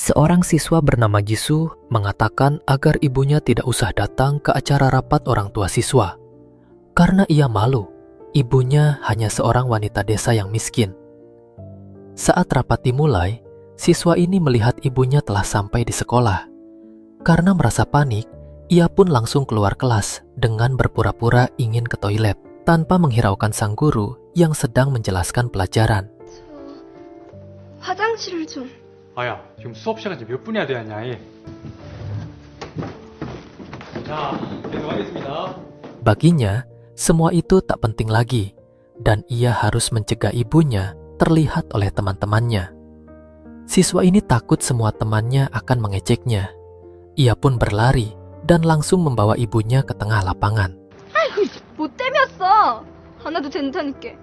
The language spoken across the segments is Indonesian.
Seorang siswa bernama Jisoo mengatakan agar ibunya tidak usah datang ke acara rapat orang tua siswa. Karena ia malu, ibunya hanya seorang wanita desa yang miskin. Saat rapat dimulai, siswa ini melihat ibunya telah sampai di sekolah. Karena merasa panik, ia pun langsung keluar kelas dengan berpura-pura ingin ke toilet, tanpa menghiraukan sang guru yang sedang menjelaskan pelajaran. 화장실을 좀. 아야, 지금 수업 시간 몇 분이나 되었냐? 자, 계속하겠습니다. Baginya, semua itu tak penting lagi, dan ia harus mencegah ibunya terlihat oleh teman-temannya. Siswa ini takut semua temannya akan mengejeknya. Ia pun berlari dan langsung membawa ibunya ke tengah lapangan. 아이고, 못 때렸어. 하나도 된다니까.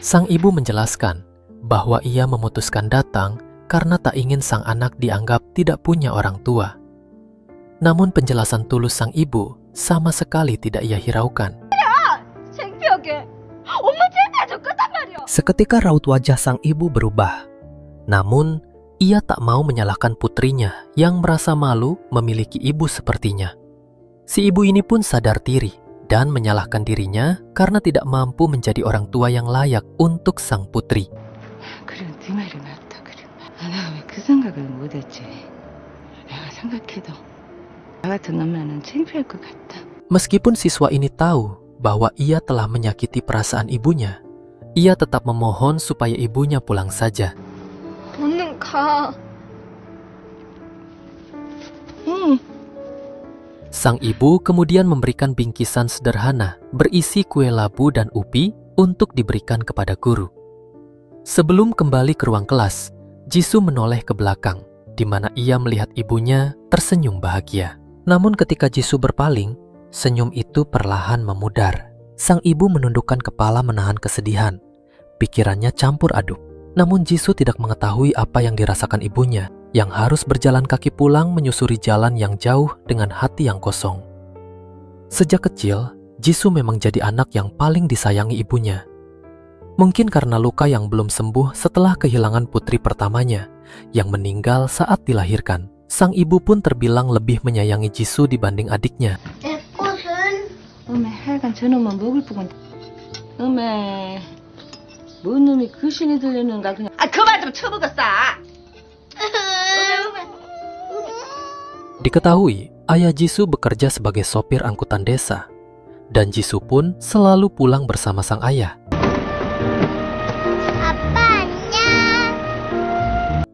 Sang ibu menjelaskan bahwa ia memutuskan datang karena tak ingin sang anak dianggap tidak punya orang tua. Namun penjelasan tulus sang ibu sama sekali tidak ia hiraukan. 창피하게. 엄마 창피해 죽겠단 말이야. Seketika raut wajah sang ibu berubah. Namun, ia tak mau menyalahkan putrinya yang merasa malu memiliki ibu sepertinya. Si ibu ini pun sadar diri dan menyalahkan dirinya karena tidak mampu menjadi orang tua yang layak untuk sang putri. 그래, 네 말이 맞다. 그래. 내가 왜 그 생각을 못했지? 내가 생각해도 나 같은 엄마는 창피할 것 같다. Meskipun siswa ini tahu bahwa ia telah menyakiti perasaan ibunya, ia tetap memohon supaya ibunya pulang saja. 얼른 가. Sang ibu kemudian memberikan bingkisan sederhana berisi kue labu dan upi untuk diberikan kepada guru. Sebelum kembali ke ruang kelas, Jisoo menoleh ke belakang, di mana ia melihat ibunya tersenyum bahagia. Namun ketika Jisoo berpaling, senyum itu perlahan memudar. Sang ibu menundukkan kepala menahan kesedihan. Pikirannya campur aduk. Namun Jisoo tidak mengetahui apa yang dirasakan ibunya, yang harus berjalan kaki pulang menyusuri jalan yang jauh dengan hati yang kosong. Sejak kecil, Jisoo memang jadi anak yang paling disayangi ibunya. Mungkin karena luka yang belum sembuh setelah kehilangan putri pertamanya, yang meninggal saat dilahirkan. Sang ibu pun terbilang lebih menyayangi Jisoo dibanding adiknya. 내 꽃은? 어메, 하여간 저놈은 먹을 뿐. 어메, 뭔 놈이 그 신이 들리는가 그냥. 아, 그만 좀 쳐먹었어. Diketahui, ayah Jisoo bekerja sebagai sopir angkutan desa, dan Jisoo pun selalu pulang bersama sang ayah. 아빠 안녕.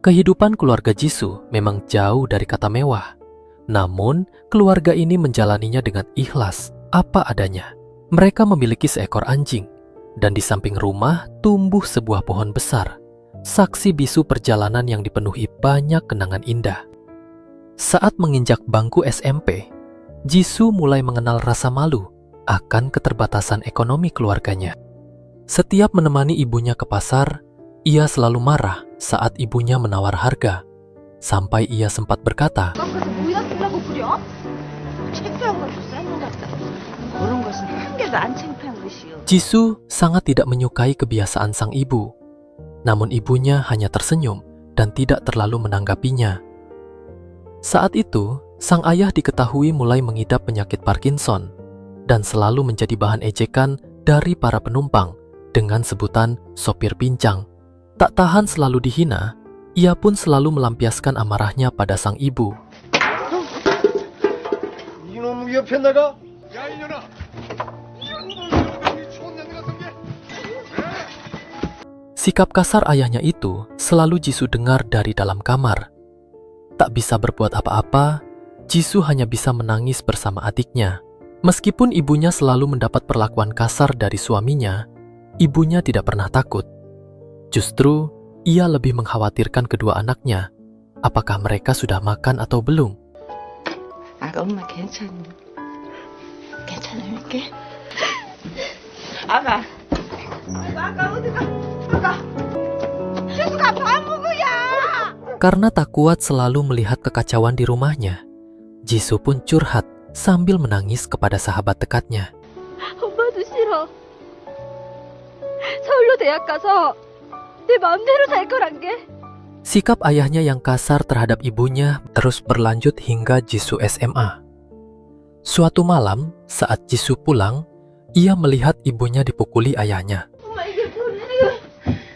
Kehidupan keluarga Jisoo memang jauh dari kata mewah. Namun, keluarga ini menjalaninya dengan ikhlas, apa adanya. Mereka memiliki seekor anjing, dan di samping rumah tumbuh sebuah pohon besar, saksi bisu perjalanan yang dipenuhi banyak kenangan indah. Saat menginjak bangku SMP, Jisoo mulai mengenal rasa malu akan keterbatasan ekonomi keluarganya. Setiap menemani ibunya ke pasar, ia selalu marah saat ibunya menawar harga. Sampai ia sempat berkata, 깎아서 뭐야 쓰라고 그려? 창피한 건 좀 쌓는 것 같다. 그런 것은 한 개도 안 창피한 것이요. Jisoo sangat tidak menyukai kebiasaan sang ibu. Namun ibunya hanya tersenyum dan tidak terlalu menanggapinya. Saat itu, sang ayah diketahui mulai mengidap penyakit Parkinson dan selalu menjadi bahan ejekan dari para penumpang dengan sebutan sopir pincang. Tak tahan selalu dihina, ia pun selalu melampiaskan amarahnya pada sang ibu. 이놈 위협해 나가? 야, 이년아! Sikap kasar ayahnya itu selalu Jisoo dengar dari dalam kamar. Tak bisa berbuat apa-apa, Jisoo hanya bisa menangis bersama adiknya. Meskipun ibunya selalu mendapat perlakuan kasar dari suaminya, ibunya tidak pernah takut. Justru, ia lebih mengkhawatirkan kedua anaknya. Apakah mereka sudah makan atau belum? 아가 엄마 괜찮니? 괜찮을게? 아가. 아까 어디가? 아까. 지수가 바보구야. Karena tak kuat selalu melihat kekacauan di rumahnya, Jisoo pun curhat sambil menangis kepada sahabat dekatnya. 엄마도 싫어. 서울로 대학 가서 내 마음대로 살 거란 게. Sikap ayahnya yang kasar terhadap ibunya terus berlanjut hingga Jisoo SMA. Suatu malam, saat Jisoo pulang, ia melihat ibunya dipukuli ayahnya. 엄마 이게 뭐야?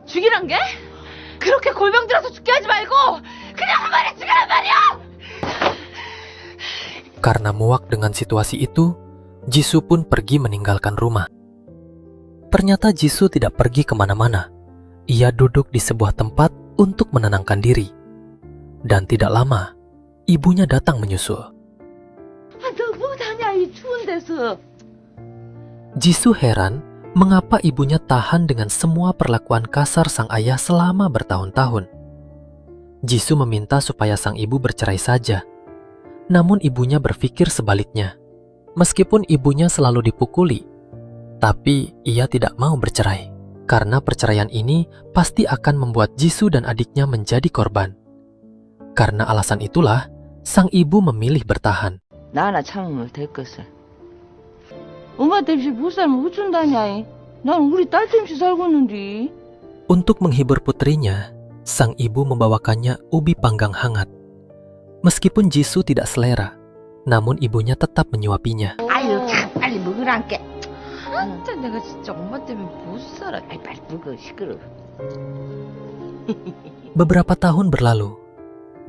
죽이란 게? 그렇게 골병 들어서 죽게 하지 말고 그냥 한 마리 죽이란 말이야! Karena muak dengan situasi itu, Jisoo pun pergi meninggalkan rumah. Ternyata Jisoo tidak pergi kemana-mana. Ia duduk di sebuah tempat untuk menenangkan diri. Dan tidak lama, ibunya datang menyusul. 너 뭐하냐 이 추운 데서. Jisoo heran mengapa ibunya tahan dengan semua perlakuan kasar sang ayah selama bertahun-tahun. Jisoo meminta supaya sang ibu bercerai saja. Namun ibunya berpikir sebaliknya. Meskipun ibunya selalu dipukuli, tapi ia tidak mau bercerai. Karena perceraian ini pasti akan membuat Jisoo dan adiknya menjadi korban. Karena alasan itulah, sang ibu memilih bertahan. 나 하나 참으면 될 것을. 엄마 때문에 못 살면 어쩐다냐. 난 우리 딸 때문에 살고 있는데. Untuk menghibur putrinya, sang ibu membawakannya ubi panggang hangat. Meskipun Jisoo tidak selera, namun ibunya tetap menyuapinya. 아유 참 빨리 먹으란께. 진짜 내가 진짜 엄마 때문에 못 살아. 아이 빨리 먹어 시끄러. Beberapa tahun berlalu,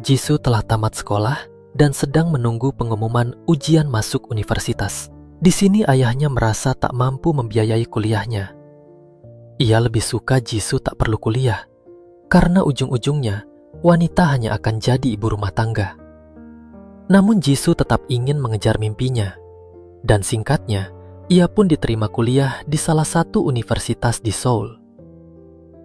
Jisoo telah tamat sekolah dan sedang menunggu pengumuman ujian masuk universitas. Di sini ayahnya merasa tak mampu membiayai kuliahnya. Ia lebih suka Jisoo tak perlu kuliah, karena ujung-ujungnya wanita hanya akan jadi ibu rumah tangga. Namun Jisoo tetap ingin mengejar mimpinya, dan singkatnya, ia pun diterima kuliah di salah satu universitas di Seoul.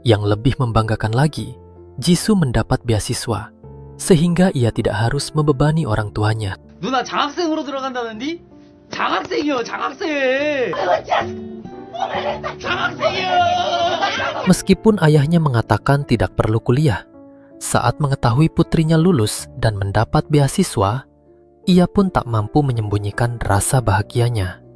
Yang lebih membanggakan lagi, Jisoo mendapat beasiswa, sehingga ia tidak harus membebani orang tuanya. 누나 장학생으로 들어간다는디? 장학생이요, 장학생. 장학생이요. Meskipun ayahnya mengatakan tidak perlu kuliah, saat mengetahui putrinya lulus dan mendapat beasiswa, ia pun tak mampu menyembunyikan rasa bahagianya.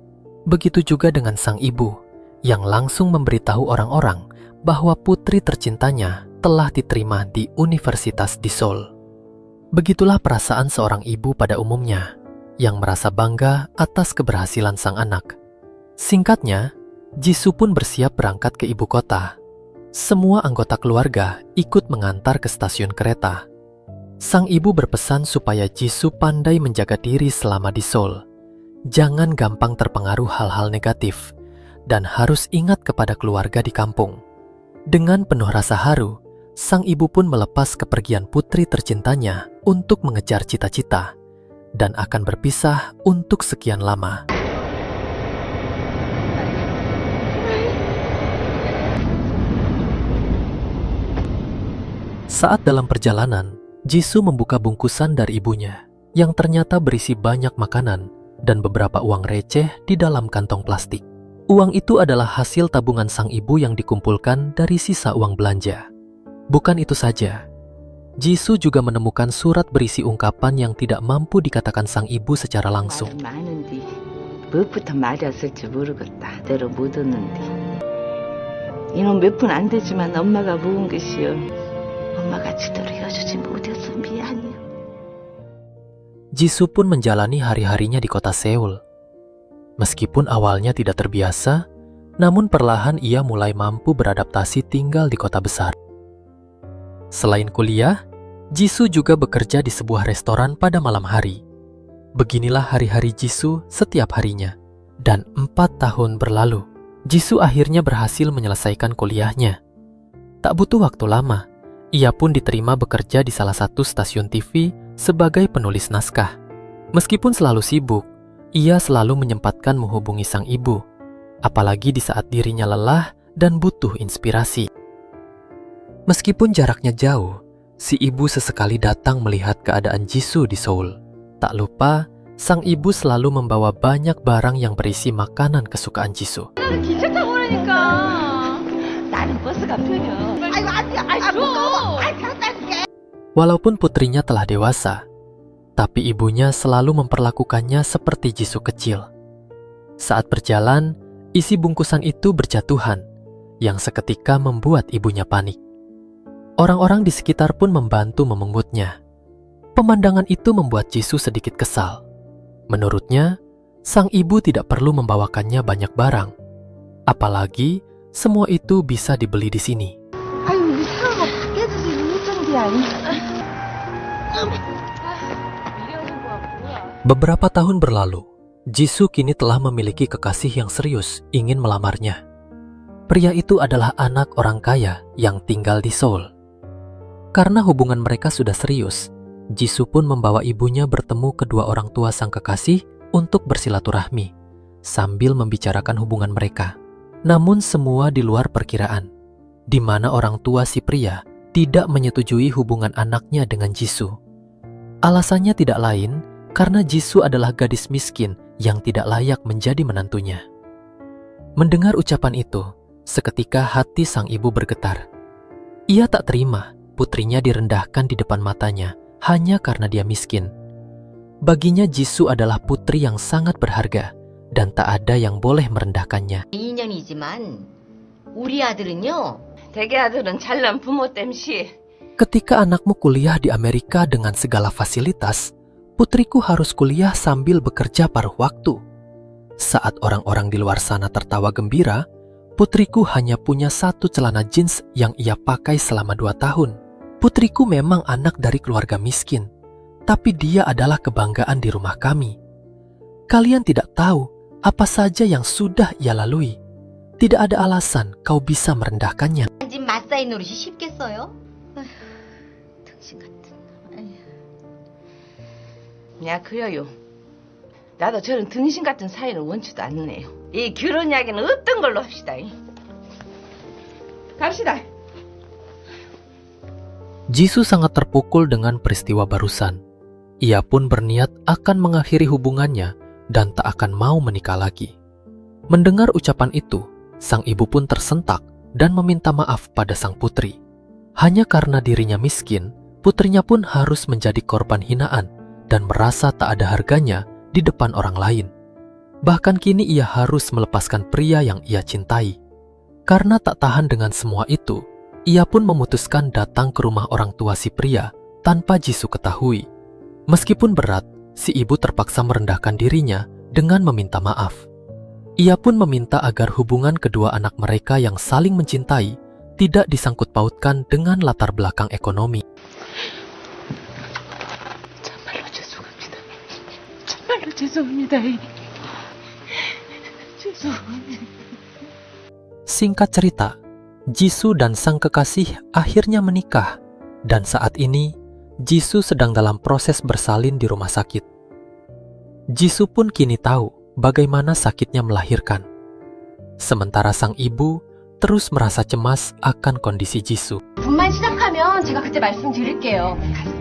Begitu juga dengan sang ibu, yang langsung memberitahu orang-orang bahwa putri tercintanya telah diterima di universitas di Seoul. Begitulah perasaan seorang ibu pada umumnya, yang merasa bangga atas keberhasilan sang anak. Singkatnya, Jisoo pun bersiap berangkat ke ibu kota. Semua anggota keluarga ikut mengantar ke stasiun kereta. Sang ibu berpesan supaya Jisoo pandai menjaga diri selama di Seoul. Jangan gampang terpengaruh hal-hal negatif, dan harus ingat kepada keluarga di kampung. Dengan penuh rasa haru, sang ibu pun melepas kepergian putri tercintanya untuk mengejar cita-cita, dan akan berpisah untuk sekian lama. Saat dalam perjalanan, Jisoo membuka bungkusan dari ibunya, yang ternyata berisi banyak makanan dan beberapa uang receh di dalam kantong plastik. Uang itu adalah hasil tabungan sang ibu yang dikumpulkan dari sisa uang belanja. Bukan itu saja, Jisoo juga menemukan surat berisi ungkapan yang tidak mampu dikatakan sang ibu secara langsung. 말은 많은데 무엇부터 맞았을지 모르겠다. 내로 못 얻는데. 이놈 몇 푼 안 되지만 엄마가 모은 것이요. 엄마가 제대로 이어주지 못해서 미안해. Jisoo pun menjalani hari-harinya di kota Seoul. Meskipun awalnya tidak terbiasa, namun perlahan ia mulai mampu beradaptasi tinggal di kota besar. Selain kuliah, Jisoo juga bekerja di sebuah restoran pada malam hari. Beginilah hari-hari Jisoo setiap harinya. Dan 4 tahun berlalu, Jisoo akhirnya berhasil menyelesaikan kuliahnya. Tak butuh waktu lama, ia pun diterima bekerja di salah satu stasiun TV sebagai penulis naskah. Meskipun selalu sibuk, ia selalu menyempatkan menghubungi sang ibu, apalagi di saat dirinya lelah dan butuh inspirasi. Meskipun jaraknya jauh, si ibu sesekali datang melihat keadaan Jisoo di Seoul. Tak lupa, sang ibu selalu membawa banyak barang yang berisi makanan kesukaan Jisoo. 기차 타고 오라니까. 나는 버스가 편해. 아이고 안 돼. 아이 줘. 아이 잘했다니까. Walaupun putrinya telah dewasa, tapi ibunya selalu memperlakukannya seperti Jisoo kecil. Saat berjalan, isi bungkusan itu berjatuhan, yang seketika membuat ibunya panik. Orang-orang di sekitar pun membantu memengutnya. Pemandangan itu membuat Jisoo sedikit kesal. Menurutnya, sang ibu tidak perlu membawakannya banyak barang. Apalagi, semua itu bisa dibeli di sini. Beberapa tahun berlalu, Jisoo kini telah memiliki kekasih yang serius ingin melamarnya. Pria itu adalah anak orang kaya yang tinggal di Seoul. Karena hubungan mereka sudah serius, Jisoo pun membawa ibunya bertemu kedua orang tua sang kekasih untuk bersilaturahmi, sambil membicarakan hubungan mereka. Namun semua di luar perkiraan, di mana orang tua si pria tidak menyetujui hubungan anaknya dengan Jisoo. Alasannya tidak lain karena Jisoo adalah gadis miskin yang tidak layak menjadi menantunya. Mendengar ucapan itu, seketika hati sang ibu bergetar. Ia tak terima putrinya direndahkan di depan matanya hanya karena dia miskin. Baginya Jisoo adalah putri yang sangat berharga dan tak ada yang boleh merendahkannya. 2년이지만 우리 아들은요. 대개 아들은 잘난 부모 땜시. Ketika anakmu kuliah di Amerika dengan segala fasilitas, putriku harus kuliah sambil bekerja paruh waktu. Saat orang-orang di luar sana tertawa gembira, putriku hanya punya satu celana jeans yang ia pakai selama 2 tahun. Putriku memang anak dari keluarga miskin, tapi dia adalah kebanggaan di rumah kami. Kalian tidak tahu apa saja yang sudah ia lalui. Tidak ada alasan kau bisa merendahkannya. 집 맞사이 노릇이 쉽겠어요? 아휴, 등신 같은. 야, 그래요. 나도 저런 등신 같은 사이를 원치도 않네요. 이 결혼 이야기는 없던 걸로 합시다. 갑시다. Jisoo sangat terpukul dengan peristiwa barusan. Ia pun berniat akan mengakhiri hubungannya dan tak akan mau menikah lagi. Mendengar ucapan itu, sang ibu pun tersentak dan meminta maaf pada sang putri. Hanya karena dirinya miskin, putrinya pun harus menjadi korban hinaan dan merasa tak ada harganya di depan orang lain. Bahkan kini ia harus melepaskan pria yang ia cintai. Karena tak tahan dengan semua itu, ia pun memutuskan datang ke rumah orang tua si pria tanpa Jisoo ketahui. Meskipun berat, si ibu terpaksa merendahkan dirinya dengan meminta maaf. Ia pun meminta agar hubungan kedua anak mereka yang saling mencintai tidak disangkut pautkan dengan latar belakang ekonomi. 정말로 죄송합니다. 정말로 죄송합니다. 죄송합니다. Singkat cerita, Jisoo dan sang kekasih akhirnya menikah, dan saat ini Jisoo sedang dalam proses bersalin di rumah sakit. Jisoo pun kini tahu bagaimana sakitnya melahirkan. Sementara sang ibu terus merasa cemas akan kondisi Jisoo. 분만 시작하면 제가 그때 말씀드릴게요.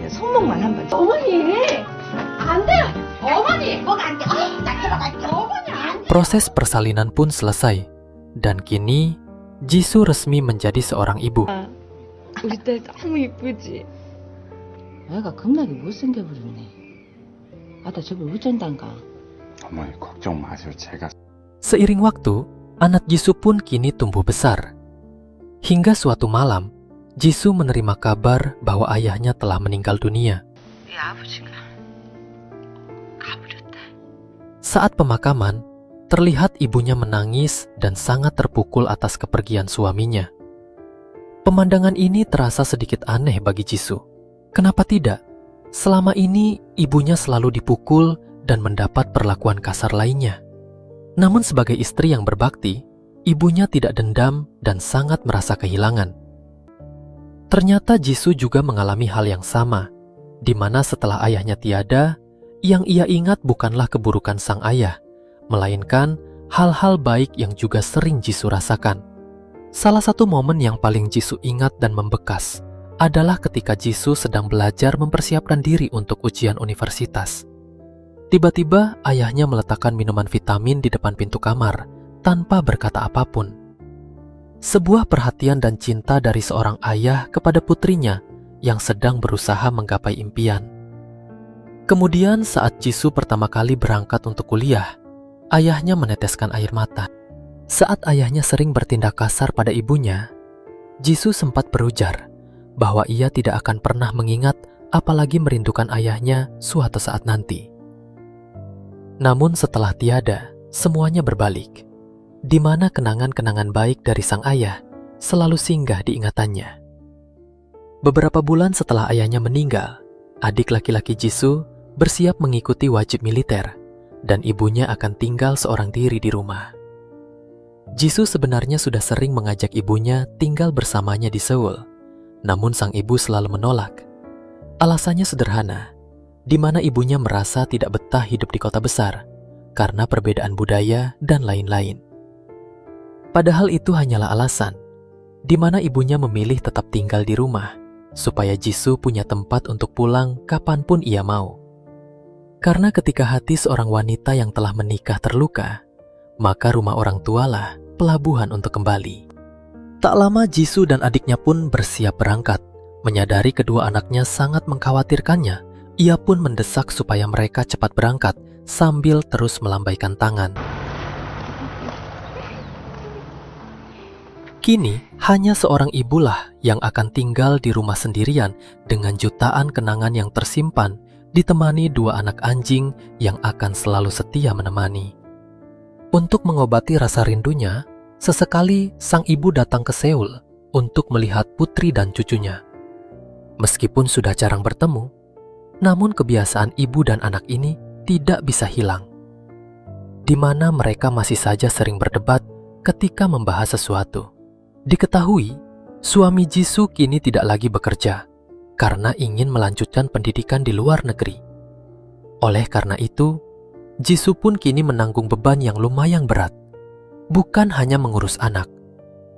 손목만 한번. 어머니! 안 돼요! 어머니! 뭐가 안 돼! 나 들어갈게! 어머니 안 돼! Proses persalinan pun selesai, dan kini Jisoo resmi menjadi seorang ibu. 우리 딸 너무 이쁘지? 애가 겁나게 못생겨버렸네. 아따 저걸 어쩐단가. 어머니 걱정 마세요. 제가 Seiring waktu, anak Jisoo pun kini tumbuh besar. Hingga suatu malam, Jisoo menerima kabar bahwa ayahnya telah meninggal dunia. 네 아버지가 가버렸다. Saat pemakaman, terlihat ibunya menangis dan sangat terpukul atas kepergian suaminya. Pemandangan ini terasa sedikit aneh bagi Jisoo. Kenapa tidak? Selama ini, ibunya selalu dipukul dan mendapat perlakuan kasar lainnya. Namun sebagai istri yang berbakti, ibunya tidak dendam dan sangat merasa kehilangan. Ternyata Jisoo juga mengalami hal yang sama, di mana setelah ayahnya tiada, yang ia ingat bukanlah keburukan sang ayah, melainkan hal-hal baik yang juga sering Jisoo rasakan. Salah satu momen yang paling Jisoo ingat dan membekas adalah ketika Jisoo sedang belajar mempersiapkan diri untuk ujian universitas. Tiba-tiba ayahnya meletakkan minuman vitamin di depan pintu kamar tanpa berkata apapun. Sebuah perhatian dan cinta dari seorang ayah kepada putrinya yang sedang berusaha menggapai impian. Kemudian saat Jisoo pertama kali berangkat untuk kuliah, ayahnya meneteskan air mata. Saat ayahnya sering bertindak kasar pada ibunya, Jisoo sempat berujar bahwa ia tidak akan pernah mengingat apalagi merindukan ayahnya suatu saat nanti. Namun setelah tiada, semuanya berbalik, di mana kenangan-kenangan baik dari sang ayah selalu singgah di ingatannya. Beberapa bulan setelah ayahnya meninggal, adik laki-laki Jisoo bersiap mengikuti wajib militer, dan ibunya akan tinggal seorang diri di rumah. Jisoo sebenarnya sudah sering mengajak ibunya tinggal bersamanya di Seoul, namun sang ibu selalu menolak. Alasannya sederhana, di mana ibunya merasa tidak betah hidup di kota besar karena perbedaan budaya dan lain-lain. Padahal itu hanyalah alasan, di mana ibunya memilih tetap tinggal di rumah supaya Jisoo punya tempat untuk pulang kapanpun ia mau. Karena ketika hati seorang wanita yang telah menikah terluka, maka rumah orang tualah pelabuhan untuk kembali. Tak lama Jisoo dan adiknya pun bersiap berangkat. Menyadari kedua anaknya sangat mengkhawatirkannya, ia pun mendesak supaya mereka cepat berangkat sambil terus melambaikan tangan. Kini, hanya seorang ibulah yang akan tinggal di rumah sendirian dengan jutaan kenangan yang tersimpan, ditemani dua anak anjing yang akan selalu setia menemani. Untuk mengobati rasa rindunya, sesekali sang ibu datang ke Seoul untuk melihat putri dan cucunya. Meskipun sudah jarang bertemu, namun kebiasaan ibu dan anak ini tidak bisa hilang, di mana mereka masih saja sering berdebat ketika membahas sesuatu. Diketahui, suami Jisoo kini tidak lagi bekerja karena ingin melanjutkan pendidikan di luar negeri. Oleh karena itu, Jisoo pun kini menanggung beban yang lumayan berat. Bukan hanya mengurus anak,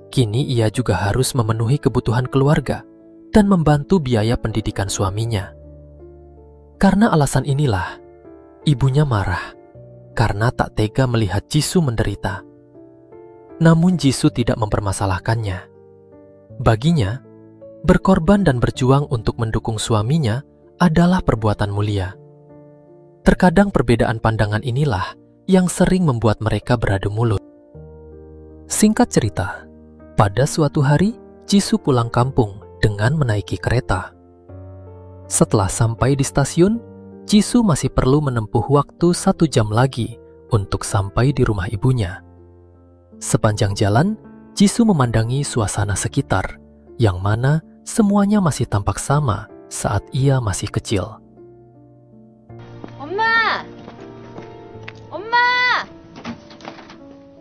kini ia juga harus memenuhi kebutuhan keluarga dan membantu biaya pendidikan suaminya. Karena alasan inilah, ibunya marah karena tak tega melihat Jisoo menderita. Namun Jisoo tidak mempermasalahkannya. Baginya, berkorban dan berjuang untuk mendukung suaminya adalah perbuatan mulia. Terkadang perbedaan pandangan inilah yang sering membuat mereka beradu mulut. Singkat cerita, pada suatu hari Jisoo pulang kampung dengan menaiki kereta. Setelah sampai di stasiun, Jisoo masih perlu menempuh waktu 1 jam lagi untuk sampai di rumah ibunya. Sepanjang jalan, Jisoo memandangi suasana sekitar, yang mana semuanya masih tampak sama saat ia masih kecil. 엄마! 엄마!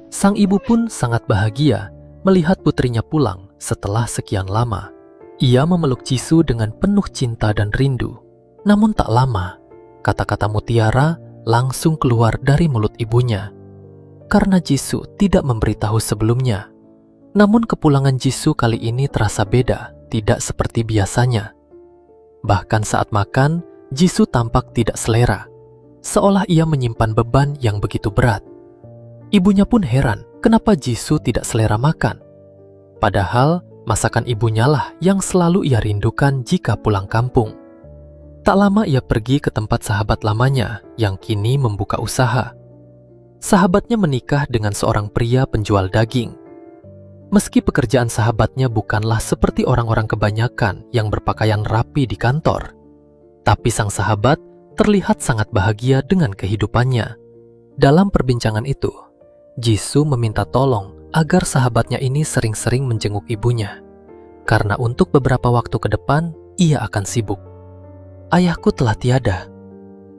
Sang ibu pun sangat bahagia melihat putrinya pulang setelah sekian lama. Ia memeluk Jisoo dengan penuh cinta dan rindu. Namun tak lama, kata-kata mutiara langsung keluar dari mulut ibunya. Karena Jisoo tidak memberitahu sebelumnya. Namun kepulangan Jisoo kali ini terasa beda, tidak seperti biasanya. Bahkan saat makan, Jisoo tampak tidak selera, seolah ia menyimpan beban yang begitu berat. Ibunya pun heran kenapa Jisoo tidak selera makan. Padahal masakan ibunya lah yang selalu ia rindukan jika pulang kampung. Tak lama ia pergi ke tempat sahabat lamanya yang kini membuka usaha. Sahabatnya menikah dengan seorang pria penjual daging. Meski pekerjaan sahabatnya bukanlah seperti orang-orang kebanyakan yang berpakaian rapi di kantor, tapi sang sahabat terlihat sangat bahagia dengan kehidupannya. Dalam perbincangan itu, Jisoo meminta tolong agar sahabatnya ini sering-sering menjenguk ibunya, karena untuk beberapa waktu ke depan ia akan sibuk. Ayahku telah tiada,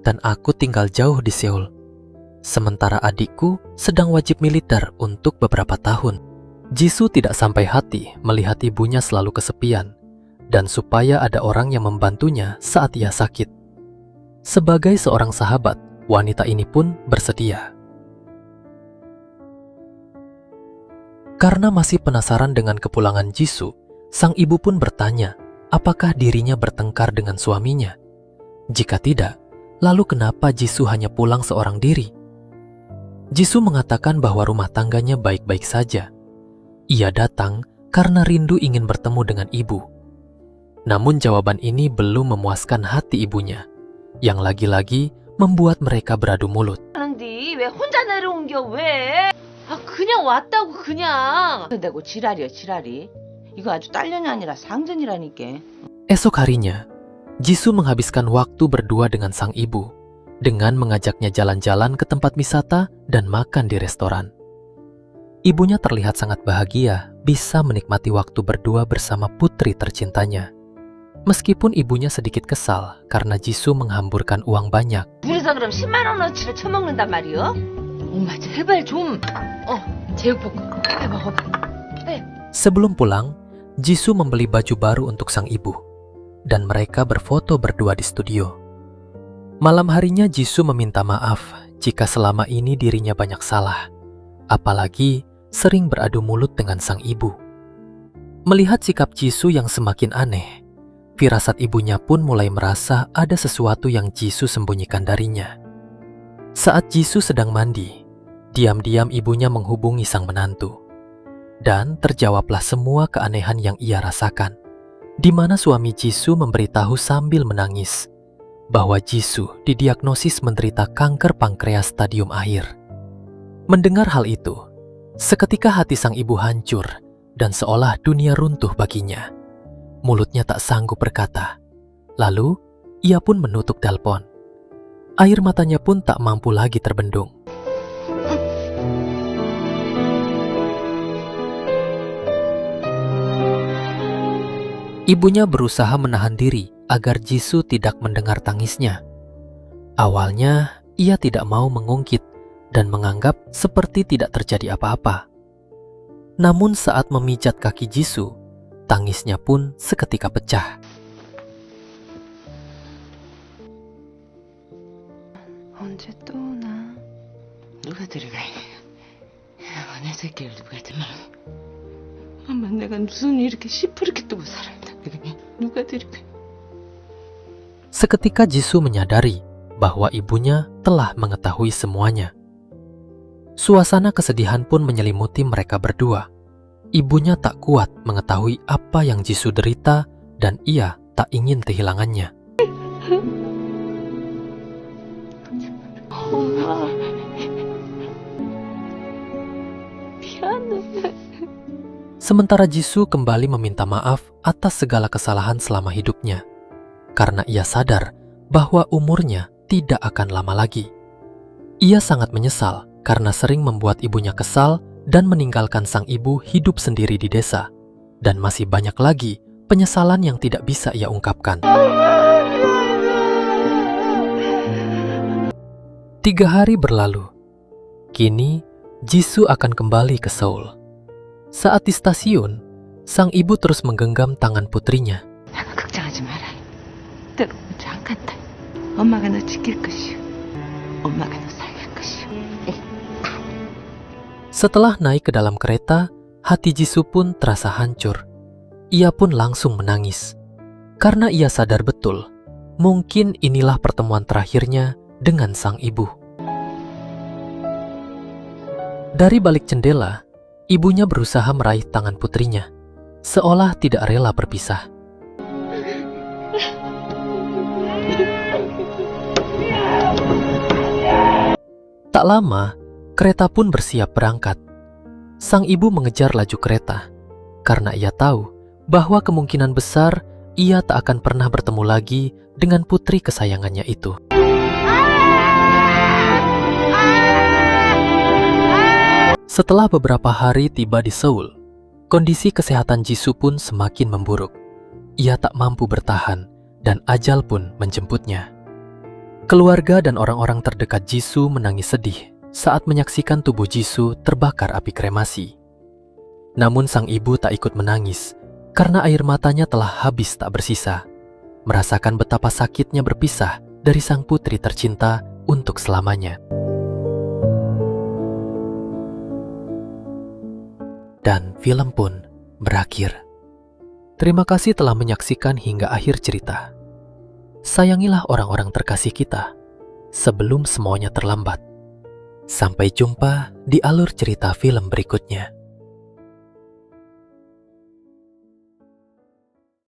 dan aku tinggal jauh di Seoul. Sementara adikku sedang wajib militer untuk beberapa tahun. Jisoo tidak sampai hati melihat ibunya selalu kesepian, dan supaya ada orang yang membantunya saat ia sakit. Sebagai seorang sahabat, wanita ini pun bersedia. Karena masih penasaran dengan kepulangan Jisoo, sang ibu pun bertanya apakah dirinya bertengkar dengan suaminya. Jika tidak, lalu kenapa Jisoo hanya pulang seorang diri? Jisoo mengatakan bahwa rumah tangganya baik-baik saja. Ia datang karena rindu ingin bertemu dengan ibu. Namun jawaban ini belum memuaskan hati ibunya, yang lagi-lagi membuat mereka beradu mulut. 하는데 왜 혼자 내려온겨 왜? 아 그냥 왔다고 그냥. 그런다고 지랄이야 지랄이. 이거 아주 딸년이 아니라 상전이라니까. Esok harinya, Jisoo menghabiskan waktu berdua dengan sang ibu dengan mengajaknya jalan-jalan ke tempat wisata dan makan di restoran. Ibunya terlihat sangat bahagia bisa menikmati waktu berdua bersama putri tercintanya. Meskipun ibunya sedikit kesal karena Jisoo menghamburkan uang banyak. 둘이서 그럼 10만 원어치를 처먹는단 말이요? 엄마 제발 좀. 제육볶음 해먹어. Sebelum pulang, Jisoo membeli baju baru untuk sang ibu, dan mereka berfoto berdua di studio. Malam harinya Jisoo meminta maaf jika selama ini dirinya banyak salah, apalagi sering beradu mulut dengan sang ibu. Melihat sikap Jisoo yang semakin aneh, firasat ibunya pun mulai merasa ada sesuatu yang Jisoo sembunyikan darinya. Saat Jisoo sedang mandi, diam-diam ibunya menghubungi sang menantu. Dan terjawablah semua keanehan yang ia rasakan, di mana suami Jisoo memberitahu sambil menangis bahwa Jisoo didiagnosis menderita kanker pankreas stadium akhir. Mendengar hal itu, seketika hati sang ibu hancur dan seolah dunia runtuh baginya. Mulutnya tak sanggup berkata. Lalu, ia pun menutup telepon. Air matanya pun tak mampu lagi terbendung. Ibunya berusaha menahan diri agar Jisoo tidak mendengar tangisnya. Awalnya, ia tidak mau mengungkit dan menganggap seperti tidak terjadi apa-apa. Namun saat memijat kaki Jisoo, tangisnya pun seketika pecah. 언제 또 오나? 누가 들어가요? 내 새끼를 누가 들어? 엄마 내가 무슨 이렇게 시퍼렇게 뜨고 살았다. 누가 들어가? Seketika Jisoo menyadari bahwa ibunya telah mengetahui semuanya. Suasana kesedihan pun menyelimuti mereka berdua. Ibunya tak kuat mengetahui apa yang Jisoo derita dan ia tak ingin kehilangannya. 엄마 미안해. Sementara Jisoo kembali meminta maaf atas segala kesalahan selama hidupnya, karena ia sadar bahwa umurnya tidak akan lama lagi. Ia sangat menyesal karena sering membuat ibunya kesal dan meninggalkan sang ibu hidup sendiri di desa, dan masih banyak lagi penyesalan yang tidak bisa ia ungkapkan. 3 hari berlalu. Kini, Jisoo akan kembali ke Seoul. Saat di stasiun, sang ibu terus menggenggam tangan putrinya. 걱정하지 마라. 때로 먼저 안 간다. 엄마가 너 지킬 것이오. 엄마가 너 살릴 것이오. Setelah naik ke dalam kereta, hati Jisoo pun terasa hancur. Ia pun langsung menangis. Karena ia sadar betul, mungkin inilah pertemuan terakhirnya dengan sang ibu. Dari balik jendela, ibunya berusaha meraih tangan putrinya, seolah tidak rela berpisah. Tak lama, kereta pun bersiap berangkat. Sang ibu mengejar laju kereta, karena ia tahu bahwa kemungkinan besar ia tak akan pernah bertemu lagi dengan putri kesayangannya itu. Setelah beberapa hari tiba di Seoul, kondisi kesehatan Jisoo pun semakin memburuk. Ia tak mampu bertahan, dan ajal pun menjemputnya. Keluarga dan orang-orang terdekat Jisoo menangis sedih saat menyaksikan tubuh Jisoo terbakar api kremasi. Namun sang ibu tak ikut menangis, karena air matanya telah habis tak bersisa, merasakan betapa sakitnya berpisah dari sang putri tercinta untuk selamanya. Dan film pun berakhir. Terima kasih telah menyaksikan hingga akhir cerita. Sayangilah orang-orang terkasih kita sebelum semuanya terlambat. Sampai jumpa di alur cerita film berikutnya.